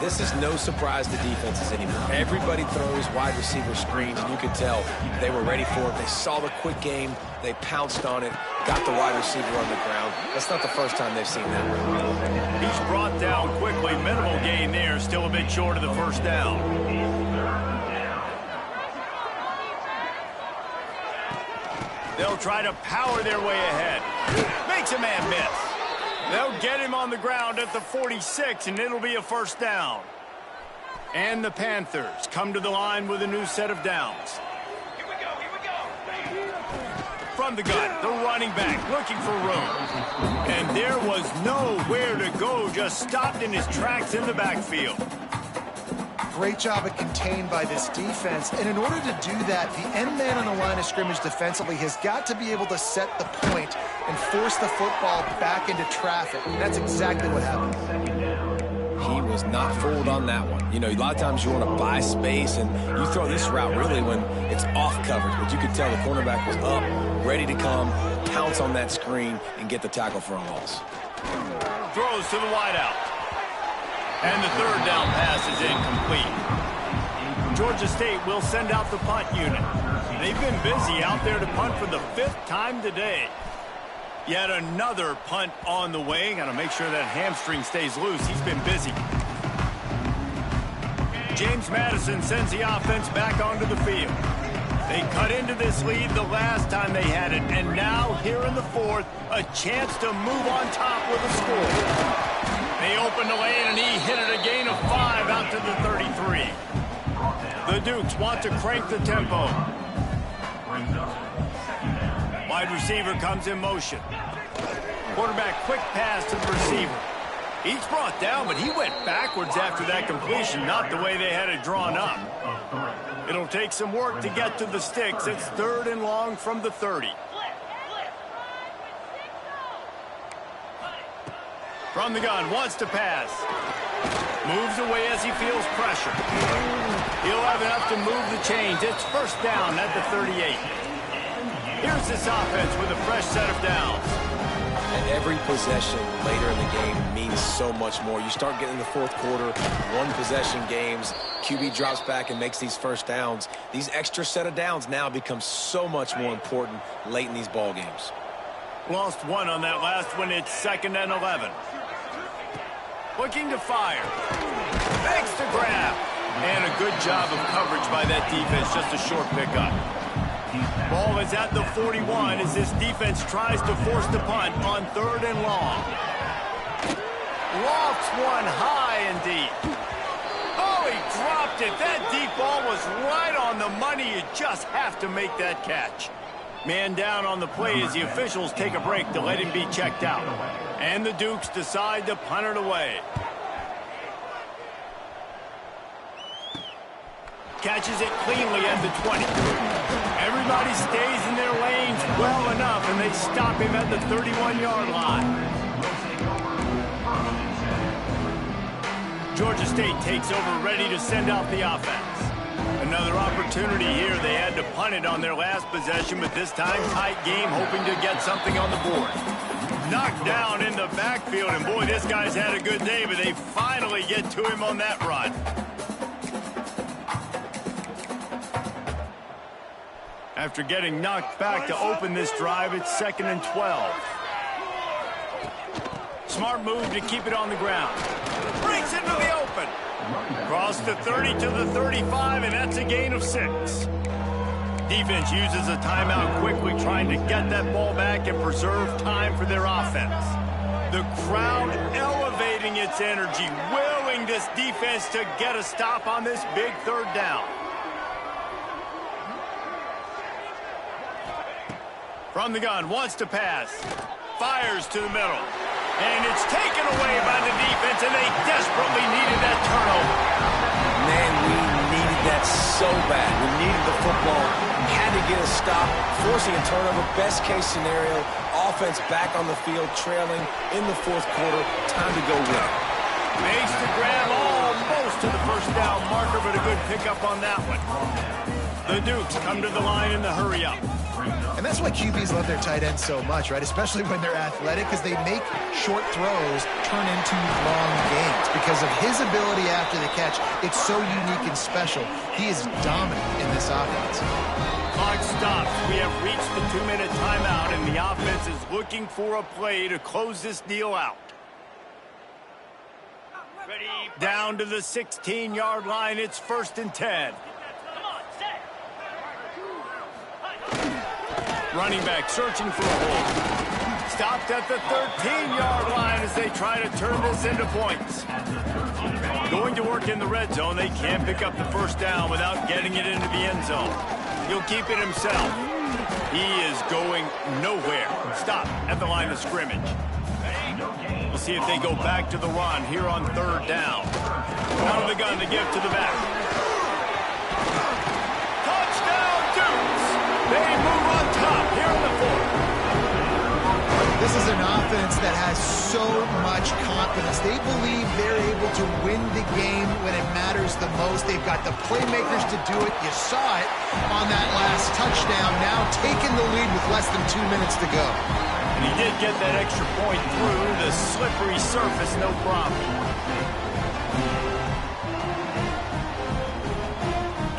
This is no surprise to defenses anymore. Everybody throws wide receiver screens, and you could tell they were ready for it. They saw the quick game. They pounced on it, got the wide receiver on the ground. That's not the first time they've seen that. He's brought down quickly. Minimal gain there, still a bit short of the 1st down. They'll try to power their way ahead. Makes a man miss. They'll get him on the ground at the 46, and it'll be a 1st down. And the Panthers come to the line with a new set of downs. Here we go. From the gun, the running back looking for room. And And there was nowhere to go, just stopped in his tracks in the backfield. Great job of contained by this defense. And in order to do that, the end man on the line of scrimmage defensively has got to be able to set the point and force the football back into traffic. And that's exactly what happened. He was not fooled on that one. You know, a lot of times you want to buy space, and you throw this route really when it's off coverage. But you could tell the cornerback was up, ready to come, pounce on that screen, and get the tackle for a loss. Throws to the wideout. And the third down pass is incomplete. Georgia State will send out the punt unit. They've been busy out there to punt for the 5th time today. Yet another punt on the way. Got to make sure that hamstring stays loose. He's been busy. James Madison sends the offense back onto the field. They cut into this lead the last time they had it. And now, here in the 4th, a chance to move on top with a score. They opened the lane, and he hit it a gain of 5 out to the 33. The Dukes want to crank the tempo. Wide receiver comes in motion. Quarterback quick pass to the receiver. He's brought down, but he went backwards after that completion, not the way they had it drawn up. It'll take some work to get to the sticks. It's 3rd and long from the 30. From the gun, wants to pass. Moves away as he feels pressure. He'll have enough to move the chains. It's 1st down at the 38. Here's this offense with a fresh set of downs. And every possession later in the game means so much more. You start getting in the 4th quarter, 1-possession games, QB drops back and makes these 1st downs. These extra set of downs now become so much more important late in these ball games. Lost 1 on that last one. It's 2nd and 11. Looking to fire. Makes the grab. And a good job of coverage by that defense. Just a short pickup. Ball is at the 41 as this defense tries to force the punt on 3rd and long. Lofts one high and deep. Oh, he dropped it. That deep ball was right on the money. You just have to make that catch. Man down on the play as the officials take a break to let him be checked out. And the Dukes decide to punt it away. Catches it cleanly at the 20. Everybody stays in their lanes well enough, and they stop him at the 31-yard line. Georgia State takes over, ready to send out the offense. Another opportunity here. They had to punt it on their last possession, but this time tight game, hoping to get something on the board. Knocked down in the backfield, and boy, this guy's had a good day, but they finally get to him on that run. After getting knocked back to open this drive, it's 2nd and 12. Smart move to keep it on the ground. Breaks into the open. Cross the 30 to the 35, and that's a gain of 6. Defense uses a timeout quickly, trying to get that ball back and preserve time for their offense. The crowd elevating its energy, willing this defense to get a stop on this big 3rd down. From the gun, wants to pass. Fires to the middle. And it's taken away by the defense, and they desperately needed that turnover. Man, we needed that so bad. We needed the football. Had to get a stop, forcing a turnover. Best case scenario, offense back on the field, trailing in the 4th quarter. Time to go win. Makes the grab almost to the 1st down marker, but a good pickup on that one. The Dukes come to the line in the hurry-up. And that's why QBs love their tight ends so much, right? Especially when they're athletic, because they make short throws turn into long gains. Because of his ability after the catch, it's so unique and special. He is dominant in this offense. Clock stops. We have reached the 2-minute timeout, and the offense is looking for a play to close this deal out. Ready. Down to the 16-yard line. It's 1st and 10. Come on, set. Running back searching for a hole. Stopped at the 13-yard line as they try to turn this into points. Going to work in the red zone. They can't pick up the 1st down without getting it into the end zone. He'll keep it himself. He is going nowhere. Stop at the line of scrimmage. We'll see if they go back to the run here on third down. Out of the gun to give to the back. Touchdown, Dukes! They move on top here in the fourth. This is an offense that has so much confidence. They believe they're able to win the game when it matters the most. They've got the playmakers to do it. You saw it on that last touchdown. Now taking the lead with less than 2 minutes to go. And he did get that extra point through the slippery surface, no problem.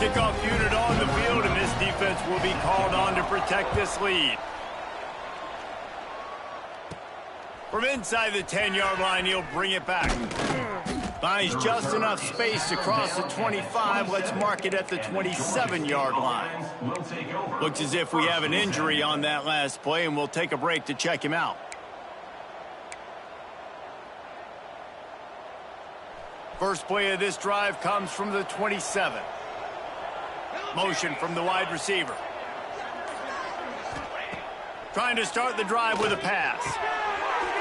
Kickoff unit on the field, and this defense will be called on to protect this lead. From inside the 10-yard line, he'll bring it back. Finds just enough space to cross the 25. Let's mark it at the 27-yard line. Looks as if we have an injury on that last play, and we'll take a break to check him out. First play of this drive comes from the 27. Motion from the wide receiver. Trying to start the drive with a pass.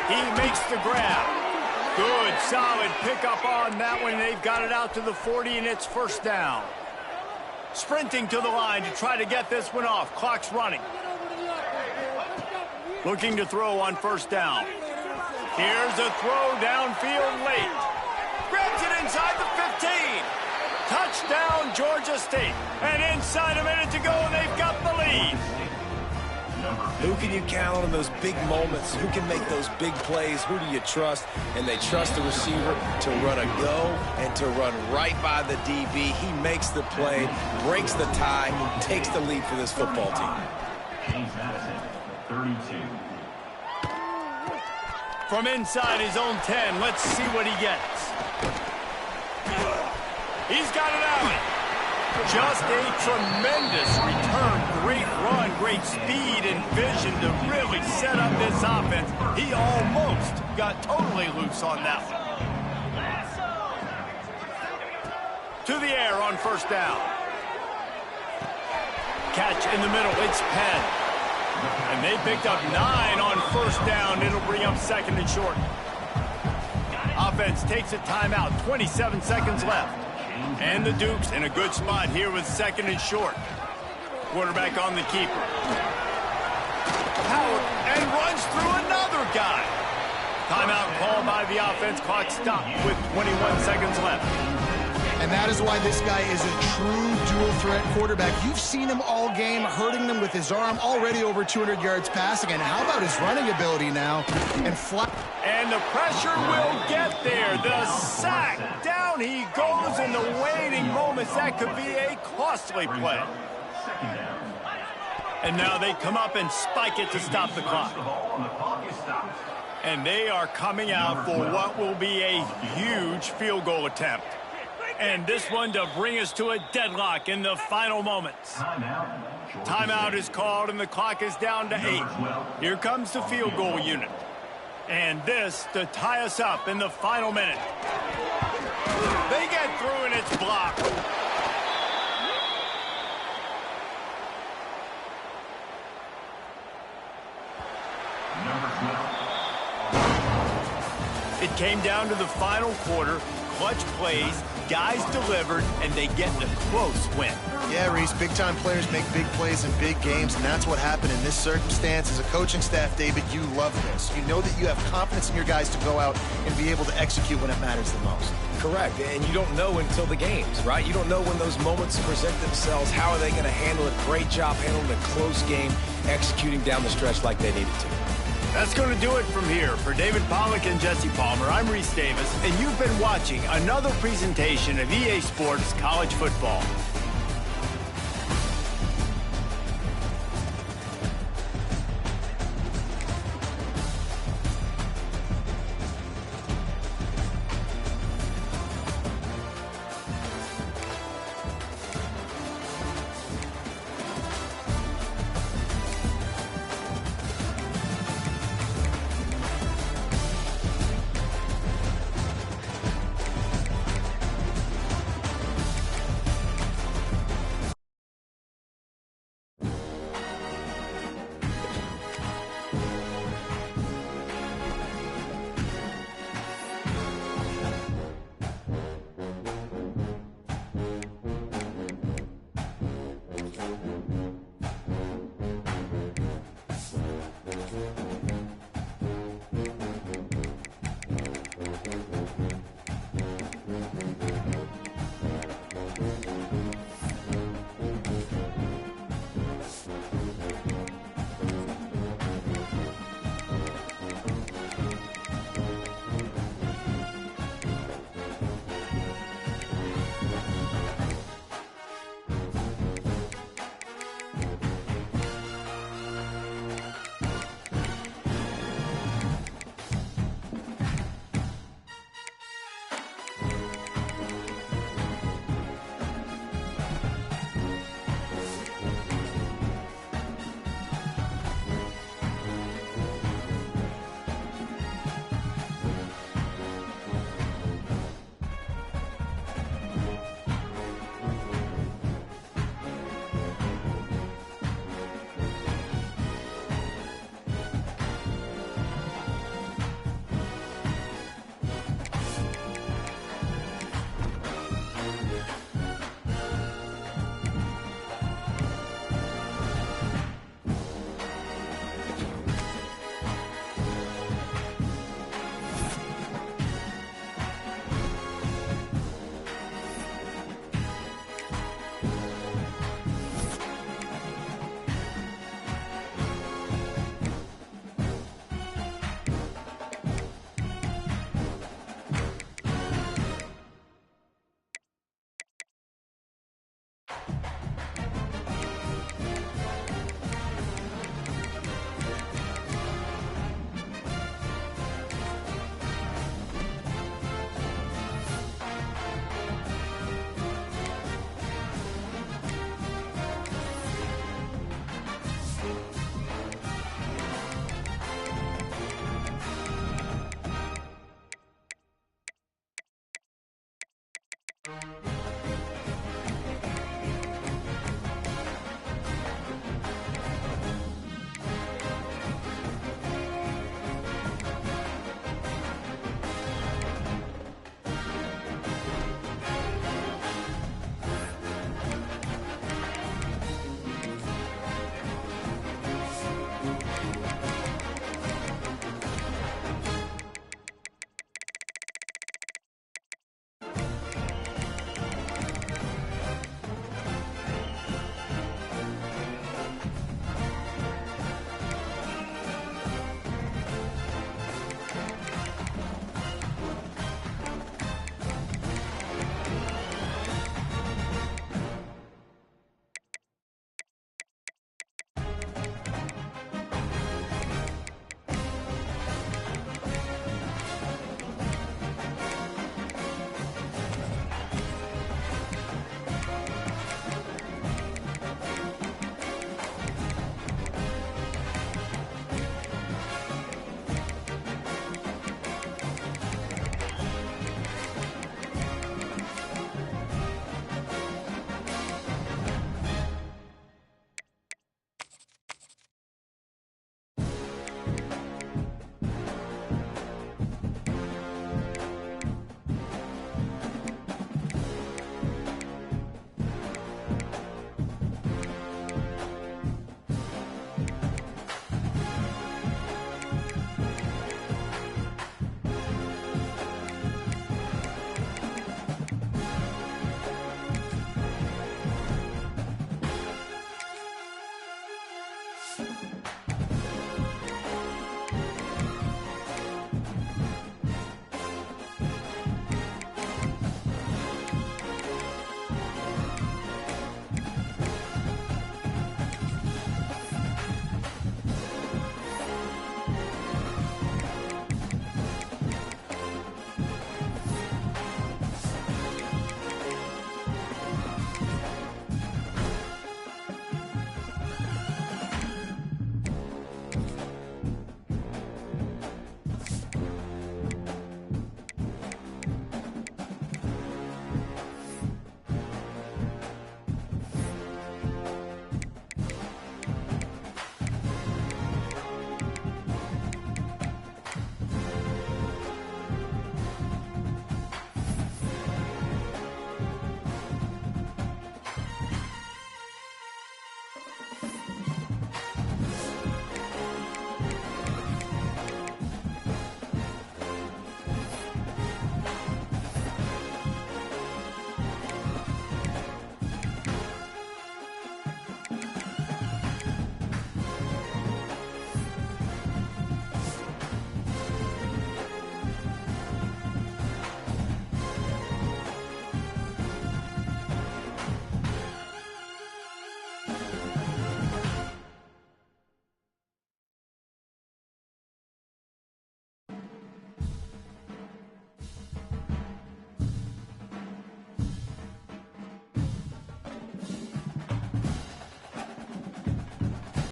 He makes the grab. Good, solid pickup on that one. They've got it out to the 40, and it's first down. Sprinting to the line to try to get this one off. Clock's running. Looking to throw on first down. Here's a throw downfield late. Grabs it inside the 15. Touchdown, Georgia State. And inside a minute to go, and they've got the lead. Who can you count on in those big moments? Who can make those big plays? Who do you trust? And they trust the receiver to run a go and to run right by the DB. He makes the play, breaks the tie, takes the lead for this football team. 32. From inside his own 10, let's see what he gets. He's got it out. Just a tremendous return. Great run, great speed and vision to really set up this offense. He almost got totally loose on that one. To the air on first down. Catch in the middle. It's Penn. And they picked up 9 on first down. It'll bring up second and short. Offense takes a timeout. 27 seconds left. And the Dukes in a good spot here with second and short. Quarterback on the keeper. Howard and runs through another guy. Timeout called by the offense. Clock stopped with 21 seconds left. And that is why this guy is a true dual-threat quarterback. You've seen him all game, hurting them with his arm, already over 200 yards passing. And how about his running ability now? And the pressure will get there. The sack. Down he goes in the waiting moments. That could be a costly play. And now they come up and spike it to stop the clock. And they are coming out for what will be a huge field goal attempt. And this one to bring us to a deadlock in the final moments. Timeout is called and the clock is down to 8. Here comes the field goal unit. And this to tie us up in the final minute. They get through and it's blocked. It came down to the final quarter. Clutch plays, guys delivered, and they get the close win. Yeah, Reese, big-time players make big plays in big games, and that's what happened in this circumstance. As a coaching staff, David, you love this. You know that you have confidence in your guys to go out and be able to execute when it matters the most. Correct, and you don't know until the games, right? You don't know when those moments present themselves. How are they going to handle it? Great job handling a close game, executing down the stretch like they needed to. That's going to do it from here. For David Pollack and Jesse Palmer, I'm Reese Davis, and you've been watching another presentation of EA Sports College Football. it.